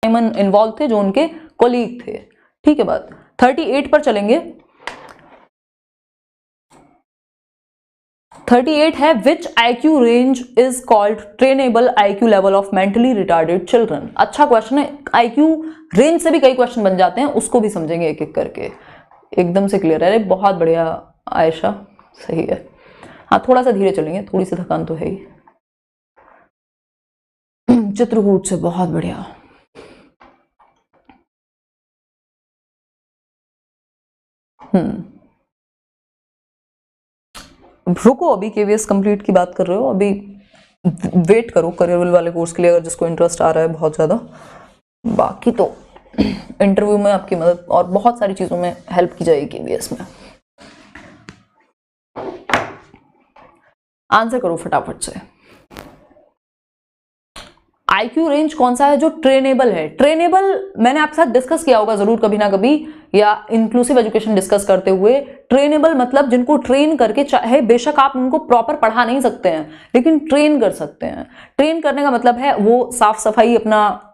Simon involve थे जो उनके कोलीग थे। ठीक है बात। 38 पर चलेंगे। 38 है विच IQ range is called trainable IQ level of mentally retarded children. अच्छा क्वेश्चन है, IQ रेंज से भी कई क्वेश्चन बन जाते हैं, उसको भी समझेंगे एक एक करके। एकदम से क्लियर है, बहुत बढ़िया आयशा, सही है। हाँ थोड़ा सा धीरे चलेंगे, थोड़ी सी थकान तो है ही। चित्रकूट से, बहुत बढ़िया। रुको, अभी KVS कंप्लीट की बात कर रहे हो, अभी वेट करो करियर वाले कोर्स के लिए, अगर जिसको इंटरेस्ट आ रहा है बहुत ज़्यादा। बाकी तो इंटरव्यू में आपकी मदद और बहुत सारी चीज़ों में हेल्प की जाएगी KVS में। आंसर करो फटाफट से। IQ रेंज कौन सा है जो ट्रेनेबल है? ट्रेनेबल मैंने आपके साथ डिस्कस किया होगा जरूर कभी ना कभी, या इंक्लूसिव एजुकेशन डिस्कस करते हुए। ट्रेनेबल मतलब जिनको ट्रेन करके, चाहे बेशक आप उनको प्रॉपर पढ़ा नहीं सकते हैं लेकिन ट्रेन कर सकते हैं। ट्रेन करने का मतलब है वो साफ सफाई, अपना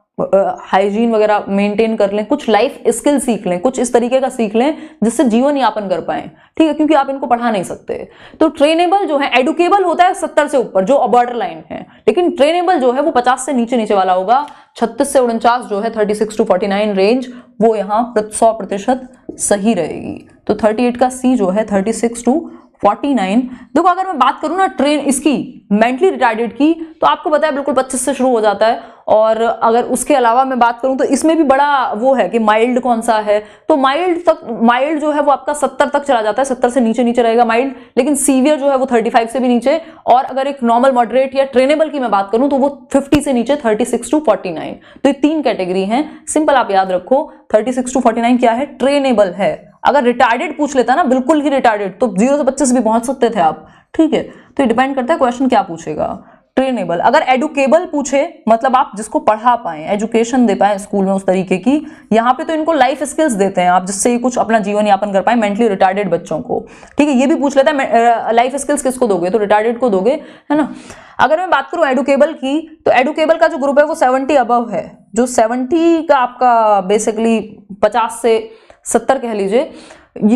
हाइजीन वगैरह मेंटेन कर लें, कुछ लाइफ स्किल सीख लें, कुछ इस तरीके का सीख लें जिससे जीवन यापन कर पाए। ठीक है, क्योंकि आप इनको पढ़ा नहीं सकते। तो ट्रेनेबल जो है, एडुकेबल होता है 70 से ऊपर जो बॉर्डर लाइन है, लेकिन ट्रेनेबल जो है वो 50 से नीचे नीचे वाला होगा। 36 से 49 जो है 36 to 49 रेंज, वो यहाँ 100% सही रहेगी। तो 38 का C जो है 36 to 49। देखो अगर मैं बात करूं ना ट्रेन इसकी मेंटली रिटार्डेड की, तो आपको पता है बिल्कुल 25 से शुरू हो जाता है। और अगर उसके अलावा मैं बात करूं तो इसमें भी बड़ा वो है कि माइल्ड कौन सा है, तो माइल्ड जो है वो आपका 70 तक चला जाता है, 70 से नीचे नीचे रहेगा माइल्ड। लेकिन सीवियर जो है वो 35 से भी नीचे। और अगर एक नॉर्मल मॉडरेट या ट्रेनेबल की मैं बात करूं तो वो 50 से नीचे 36 to 49। तो ये 3 कैटेगरी हैं। सिंपल आप याद रखो, 36 to 49 क्या है? ट्रेनेबल है। अगर रिटार्डेड पूछ लेता ना, बिल्कुल ही रिटार्डेड, तो 0 से 25 भी पहुंच सकते थे आप। ठीक है, तो ये डिपेंड करता है क्वेश्चन क्या पूछेगा। ट्रेनेबल। अगर एडुकेबल पूछे, मतलब आप जिसको पढ़ा पाए, एजुकेशन दे पाए स्कूल में उस तरीके की, यहाँ पे तो इनको लाइफ स्किल्स देते हैं आप, जिससे कुछ अपना जीवन यापन कर पाए मेंटली रिटार्डेड बच्चों को। ठीक है, ये भी पूछ लेता है लाइफ स्किल्स किसको दोगे, तो रिटार्डेड को दोगे, है ना। अगर मैं बात करूं एडुकेबल की, तो एडुकेबल का जो ग्रुप है वो 70 अबव है। जो 70 का आपका बेसिकली 50 से 70 कह लीजिए,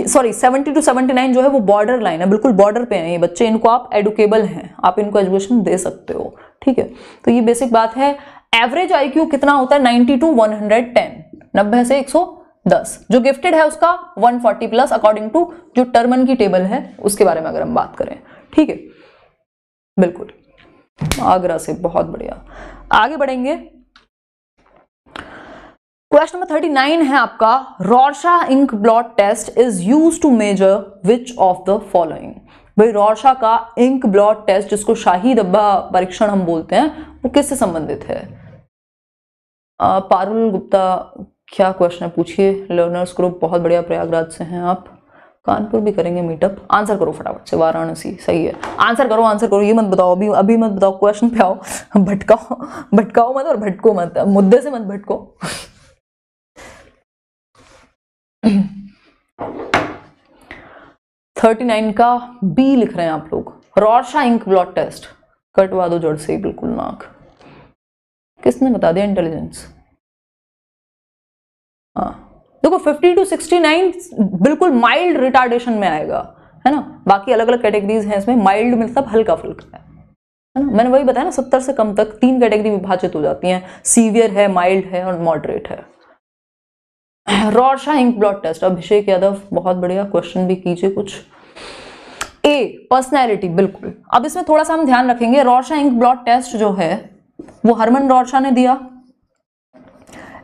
सॉरी 70 to 79 जो है वो बॉर्डर लाइन है, बिल्कुल बॉर्डर पे हैं ये बच्चे, इनको आप एडुकेबल हैं, आप इनको एजुकेशन दे सकते हो। ठीक है, तो ये बेसिक बात है। एवरेज IQ कितना होता है? 90 to 110, 90 से 110। जो गिफ्टेड है उसका 140 प्लस, अकॉर्डिंग टू जो टर्मन की टेबल है उसके बारे में अगर हम बात करें। ठीक है, बिल्कुल आगरा से, बहुत बढ़िया। आगे बढ़ेंगे। क्वेश्चन नंबर 39 है आपका, Rorschach ink blot test is used to measure which of the following. भाई रॉर्शा का इंक ब्लॉट टेस्ट, जिसको शाही धब्बा परीक्षण हम बोलते हैं, वो किससे संबंधित है? पारुल गुप्ता, क्या क्वेश्चन है पूछिए। लर्नर्स ग्रुप, बहुत बढ़िया, प्रयागराज से हैं आप। कानपुर भी करेंगे मीटअप। आंसर करो फटाफट से। वाराणसी, सही है। आंसर करो, आंसर करो, ये मत बताओ अभी मत बताओ, क्वेश्चन पे आओ। भटकाओ मत और भटको मत, मुद्दे से मत भटको। 39 का B लिख रहे हैं आप लोग। रॉर्शा इंक ब्लॉट टेस्ट, कटवा दो जड़ से बिल्कुल नाक। किसने बता दिया? इंटेलिजेंस। हाँ देखो 50 to 69 बिल्कुल माइल्ड रिटार्डेशन में आएगा, है ना। बाकी अलग अलग कैटेगरीज हैं इसमें, माइल्ड मतलब हल्का फुल्का है ना। मैंने वही बताया ना, 70 से कम तक 3 कैटेगरी विभाजित हो जाती हैं, सीवियर है, माइल्ड है और मॉडरेट है। रॉर्शा ink blot test, Abhishek Yadav, बहुत बढ़िया। क्वेश्चन भी कीजिए कुछ। A पर्सनैलिटी, बिल्कुल। अब इसमें थोड़ा सा हम ध्यान रखेंगे, रॉर्शा इंक ब्लॉट टेस्ट जो है वो हरमन रॉर्शा ने दिया।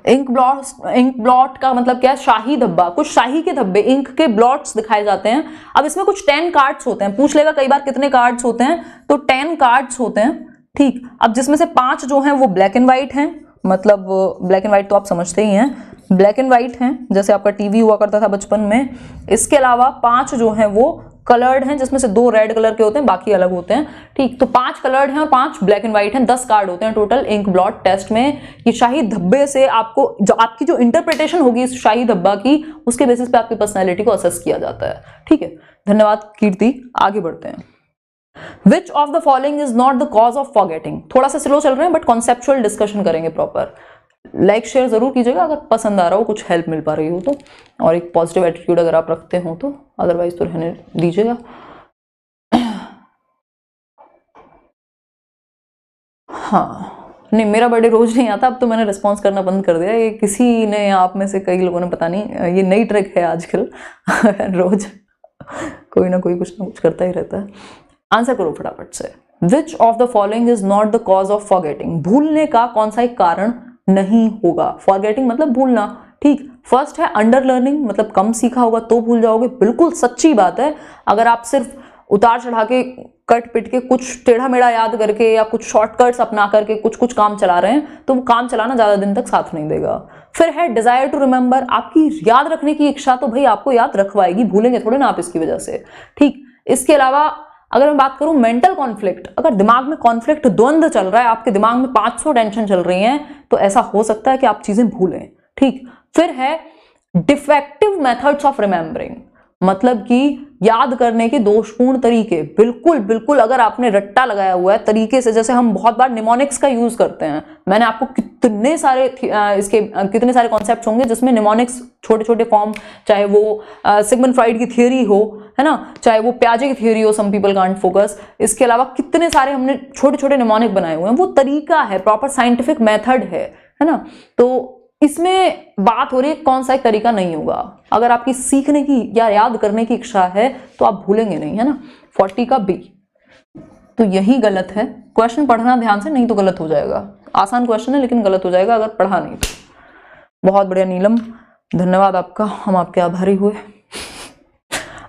इंक ब्लॉट का मतलब क्या है? शाही धब्बा, कुछ शाही के धब्बे, इंक के ब्लॉट्स दिखाए जाते हैं। अब इसमें कुछ 10 कार्ड्स होते हैं, पूछ लेगा कई बार कितने कार्ड्स होते हैं, तो 10 कार्ड्स होते हैं। ठीक, अब जिसमें से 5 जो हैं वो ब्लैक एंड व्हाइट हैं, मतलब ब्लैक एंड व्हाइट तो आप समझते ही हैं, ब्लैक एंड व्हाइट हैं जैसे आपका टीवी हुआ करता था बचपन में। इसके अलावा 5 जो हैं वो कलर्ड हैं, जिसमें से 2 रेड कलर के होते हैं, बाकी अलग होते हैं। ठीक, तो 5 कलर्ड हैं और 5 ब्लैक एंड व्हाइट हैं। 10 कार्ड होते हैं टोटल इंक ब्लॉट टेस्ट में। ये शाही धब्बे से आपको जो आपकी जो इंटरप्रिटेशन होगी इस शाही धब्बा की, उसके बेसिस पे आपकी पर्सनैलिटी को असेस किया जाता है। ठीक है, धन्यवाद कीर्ति। आगे बढ़ते हैं। Which of the following is not the cause of forgetting? थोड़ा सा स्लो चल रहे हैं बट कॉन्सेप्चुअल डिस्कशन करेंगे प्रॉपर। लाइक शेयर जरूर कीजिएगा अगर पसंद आ रहा हो, कुछ हेल्प मिल पा रही हो तो, और एक पॉजिटिव एटीट्यूड अगर आप रखते हो तो, अदरवाइज तो रहने दीजिएगा। हाँ नहीं, मेरा बर्थडे रोज नहीं आता, अब तो मैंने रिस्पॉन्स करना बंद कर दिया। ये किसी ने, आप में से कई लोगों ने, पता नहीं, ये नई ट्रिक है आजकल रोज कोई ना कुछ करता ही रहता है। आंसर करो फटाफट से। विच of the following is not the cause of forgetting? भूलने का कौन सा एक कारण नहीं होगा? फॉरगेटिंग मतलब भूलना, ठीक। फर्स्ट है अंडर लर्निंग, मतलब कम सीखा होगा तो भूल जाओगे, बिल्कुल सच्ची बात है। अगर आप सिर्फ उतार चढ़ा के, कट पिट के, कुछ टेढ़ा मेढ़ा याद करके या कुछ शॉर्टकट्स अपना करके कुछ काम चला रहे हैं तो वो काम चलाना ज्यादा दिन तक साथ नहीं देगा। फिर है डिजायर टू रिमेंबर, आपकी याद रखने की इच्छा तो भाई आपको याद रखवाएगी, भूलेंगे थोड़े ना आप इसकी वजह से, ठीक। इसके अलावा अगर मैं बात करूं मेंटल कॉन्फ्लिक्ट, अगर दिमाग में कॉन्फ्लिक्ट, द्वंद्व चल रहा है, आपके दिमाग में 500 टेंशन चल रही हैं, तो ऐसा हो सकता है कि आप चीजें भूलें, ठीक। फिर है डिफेक्टिव मेथड्स ऑफ रिमेंबरिंग, मतलब कि याद करने के दोषपूर्ण तरीके। बिल्कुल अगर आपने रट्टा लगाया हुआ है तरीके से, जैसे हम बहुत बार निमोनिक्स का यूज करते हैं, मैंने आपको कितने सारे कॉन्सेप्ट्स होंगे जिसमें निमोनिक्स छोटे छोटे फॉर्म, चाहे वो सिगमंड फ्राइड की थियरी हो, है ना, चाहे वो प्याजे की थियरी हो, सम पीपल कांट फोकस, इसके अलावा कितने सारे हमने छोटे छोटे निमोनिक बनाए हुए हैं। वो तरीका है, प्रॉपर साइंटिफिक मेथड है ना। तो इसमें बात हो रही है कौन सा एक तरीका नहीं होगा। अगर आपकी सीखने की या याद करने की इच्छा है तो आप भूलेंगे नहीं, है ना। 40 का बी, तो यही गलत है। क्वेश्चन पढ़ना ध्यान से, नहीं तो गलत हो जाएगा। आसान क्वेश्चन है लेकिन गलत हो जाएगा अगर पढ़ा नहीं तो। बहुत बढ़िया नीलम, धन्यवाद आपका, हम आपके आभारी हुए।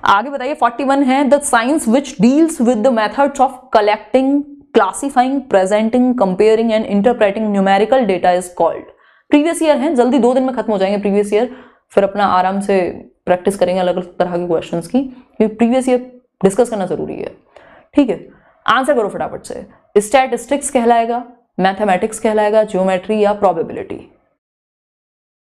आगे बताइए 41 है the science which deals with the methods of collecting, classifying, presenting, comparing and interpreting numerical data is called. Previous year है, जल्दी 2 दिन में खत्म हो जाएंगे प्रीवियस ईयर, फिर अपना आराम से प्रैक्टिस करेंगे अलग अलग तरह के क्वेश्चंस की, क्योंकि प्रीवियस ईयर डिस्कस करना जरूरी है, ठीक है। आंसर करो फटाफट से। स्टैटिस्टिक्स कहलाएगा, मैथमेटिक्स कहलाएगा, ज्योमेट्री या प्रोबेबिलिटी?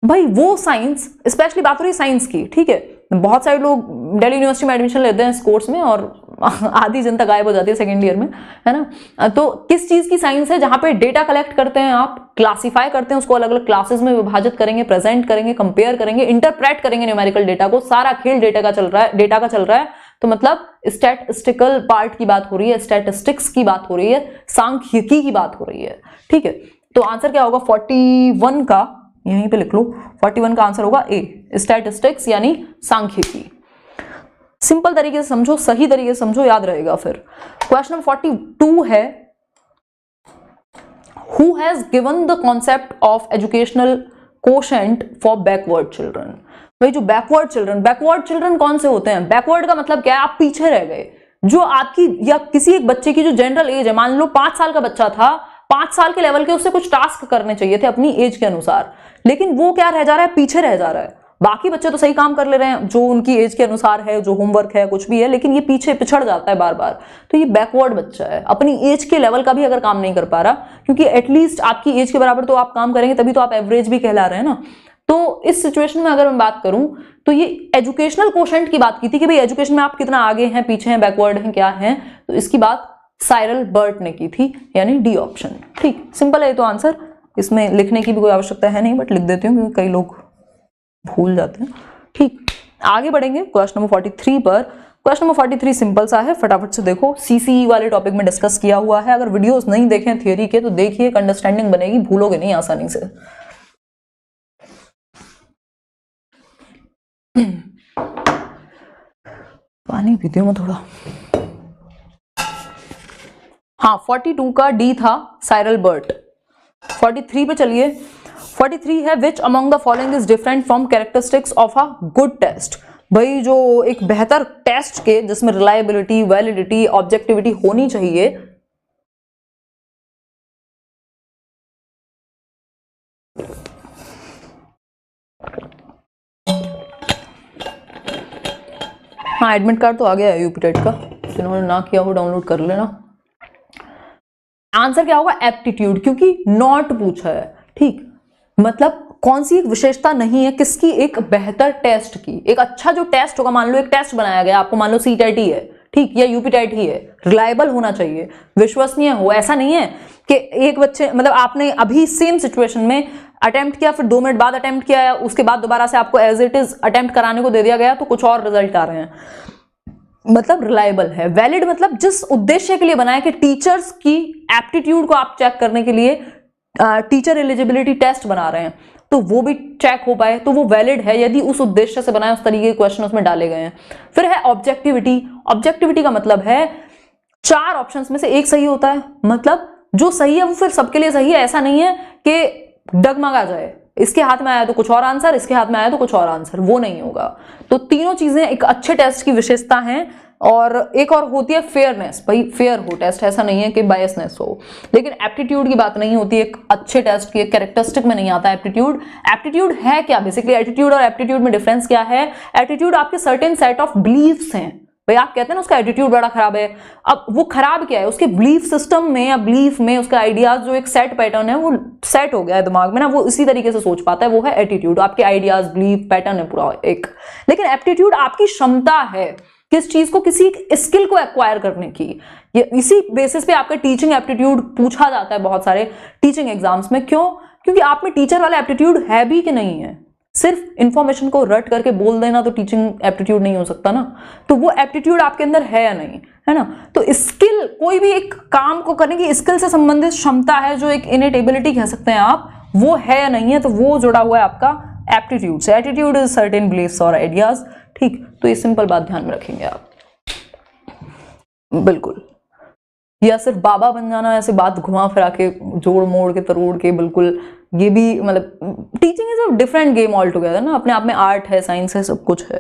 भाई वो साइंस, स्पेशली बात हो रही है साइंस की, ठीक है। बहुत सारे लोग दिल्ली यूनिवर्सिटी में एडमिशन लेते हैं इस कोर्स में और आधी जनता गायब हो जाती है सेकेंड ईयर में, है ना। तो किस चीज की साइंस है? जहां पे डेटा कलेक्ट करते हैं आप, क्लासिफाई करते हैं उसको, अलग अलग क्लासेस में विभाजित करेंगे, प्रेजेंट करेंगे, कंपेयर करेंगे, इंटरप्रेट करेंगे न्यूमेरिकल डेटा को। सारा खेल डेटा का चल रहा है। तो मतलब स्टैटिस्टिकल पार्ट की बात हो रही है, स्टैटिस्टिक्स की बात हो रही है, सांख्यिकी की बात हो रही है, ठीक है। तो आंसर क्या होगा 41 का? यहीं पे लिख लो, 41 का आंसर होगा ए, स्टैटिस्टिक्स यानी सांख्यिकी। सिंपल तरीके से समझो, सही तरीके से समझो, याद रहेगा। फिर क्वेश्चन नंबर 42 है who has given the concept of educational quotient for backward children? भाई जो बैकवर्ड चिल्ड्रन कौन से होते हैं? बैकवर्ड का मतलब क्या है? आप पीछे रह गए। जो आपकी या किसी एक बच्चे की जो जनरल एज है, मान लो 5 साल का बच्चा था, 5 साल के लेवल के उससे कुछ टास्क करने चाहिए थे अपनी एज के अनुसार, लेकिन वो क्या रह जा रहा है? पीछे रह जा रहा है। बाकी बच्चे तो सही काम कर ले रहे हैं जो उनकी एज के अनुसार है, जो होमवर्क है कुछ भी है, लेकिन ये पीछे पिछड़ जाता है बार बार। तो ये बैकवर्ड बच्चा है, अपनी एज के लेवल का भी अगर काम नहीं कर पा रहा, क्योंकि एटलीस्ट आपकी एज के बराबर तो आप काम करेंगे तभी तो आप एवरेज भी कहला रहे हैं ना। तो इस सिचुएशन में अगर मैं बात करूं तो ये एजुकेशनल कोशेंट की बात की थी कि भाई एजुकेशन में आप कितना आगे हैं, पीछे हैं, बैकवर्ड हैं, क्या हैं। तो इसकी बात साइरल बर्ट ने की थी, यानी डी ऑप्शन, ठीक। सिंपल है तो आंसर, इसमें लिखने की भी कोई आवश्यकता है नहीं, बट लिख देती हूँ क्योंकि कई लोग भूल जाते हैं, ठीक। आगे बढ़ेंगे क्वेश्चन नंबर 43 पर। क्वेश्चन नंबर 43 सिंपल सा है, फटाफट से देखो। सीसीई वाले टॉपिक में डिस्कस किया हुआ है, अगर वीडियोस नहीं देखें थियरी के तो देखिए, अंडरस्टैंडिंग बनेगी, भूलोगे नहीं आसानी से। पानी पीती हूँ मैं थोड़ा। हाँ 42 का डी था साइरल बर्ट। 43 पे चलिए। 43 है which among the following is different from characteristics of a good test? भाई जो एक बेहतर टेस्ट के, जिसमें रिलायबिलिटी, वैलिडिटी, ऑब्जेक्टिविटी होनी चाहिए, हाँ एडमिट कार्ड तो आ गया है यूपी टेट का, जिन्होंने ना किया हो डाउनलोड कर लेना। आंसर क्या होगा? एप्टीट्यूड, क्योंकि नॉट पूछा है, ठीक। मतलब कौन सी एक विशेषता नहीं है किसकी? एक बेहतर टेस्ट की। एक अच्छा जो टेस्ट होगा, मान लो एक टेस्ट बनाया गया आपको, मान लो सीटेट ही है, ठीक, या यूपी टेट ही है, रिलायबल होना चाहिए, विश्वसनीय हो। ऐसा नहीं है कि एक बच्चे, मतलब आपने अभी सेम सिचुएशन में अटेम्प्ट किया, फिर 2 मिनट बाद अटेम्प्ट किया, उसके बाद दोबारा से आपको एज इट इज अटेम्प्ट कराने को दे दिया गया तो कुछ और रिजल्ट आ रहे हैं, मतलब रिलायबल है। वैलिड मतलब जिस उद्देश्य के लिए बनाया कि टीचर्स की एप्टीट्यूड को आप चेक करने के लिए टीचर एलिजिबिलिटी टेस्ट बना रहे हैं तो वो भी चेक हो पाए, तो वो वैलिड है यदि उस उद्देश्य से बनाए, उस तरीके के क्वेश्चन उसमें डाले गए हैं। फिर है ऑब्जेक्टिविटी। ऑब्जेक्टिविटी का मतलब है 4 ऑप्शंस में से एक सही होता है, मतलब जो सही है वो फिर सबके लिए सही है, ऐसा नहीं है कि डगमगा जाए, इसके हाथ में आया तो कुछ और आंसर, इसके हाथ में आया तो कुछ और आंसर, वो नहीं होगा। तो तीनों चीजें एक अच्छे टेस्ट की विशेषता हैं। और एक और होती है फेयरनेस, भाई फेयर हो टेस्ट, ऐसा नहीं है कि बायसनेस हो। लेकिन एप्टीट्यूड की बात नहीं होती एक अच्छे टेस्ट की, कैरेक्टरिस्टिक में नहीं आता एप्टीट्यूड। एप्टीट्यूड है क्या बेसिकली, एटीट्यूड और एप्टीट्यूड में डिफरेंस क्या है? एटीट्यूड आपके सर्टेन सेट ऑफ बिलीव्स हैं, भाई आप कहते हैं ना उसका एटीट्यूड बड़ा खराब है, अब वो खराब क्या है, उसके बिलीफ सिस्टम में या बिलीफ में उसका आइडियाज जो एक सेट पैटर्न है वो सेट हो गया है दिमाग में ना, वो इसी तरीके से सोच पाता है, वो है एटीट्यूड। आपके आइडियाज बिलीफ पैटर्न है पूरा एक। लेकिन एप्टीट्यूड आपकी क्षमता है किस चीज को, किसी स्किल को एक्वायर करने की। ये इसी बेसिस पे आपका टीचिंग एप्टीट्यूड पूछा जाता है बहुत सारे टीचिंग एग्जाम्स में। क्यों? क्योंकि आप में टीचर वाला एप्टीट्यूड है भी कि नहीं है। सिर्फ इंफॉर्मेशन को रट करके बोल देना तो टीचिंग एप्टीट्यूड नहीं हो सकता ना, तो वो एप्टीट्यूड आपके अंदर है या नहीं, है ना। तो स्किल, कोई भी एक काम को करने की स्किल से संबंधित क्षमता है, जो एक इनेट एबिलिटी कह सकते हैं आप, वो है या नहीं है, तो वो जुड़ा हुआ है आपका एप्टीट्यूड से। एटीट्यूड इज सर्टेन बिलीफ्स और आइडियाज, ठीक। तो ये सिंपल बात ध्यान में रखेंगे आप, बिल्कुल। या सिर्फ बाबा बन जाना, ऐसे बात घुमा फिरा के जोड़ मोड़ के तरोड़ के, बिल्कुल ये भी मतलब teaching is a different game all together ना, अपने आप में आर्ट है, साइंस है, सब कुछ है।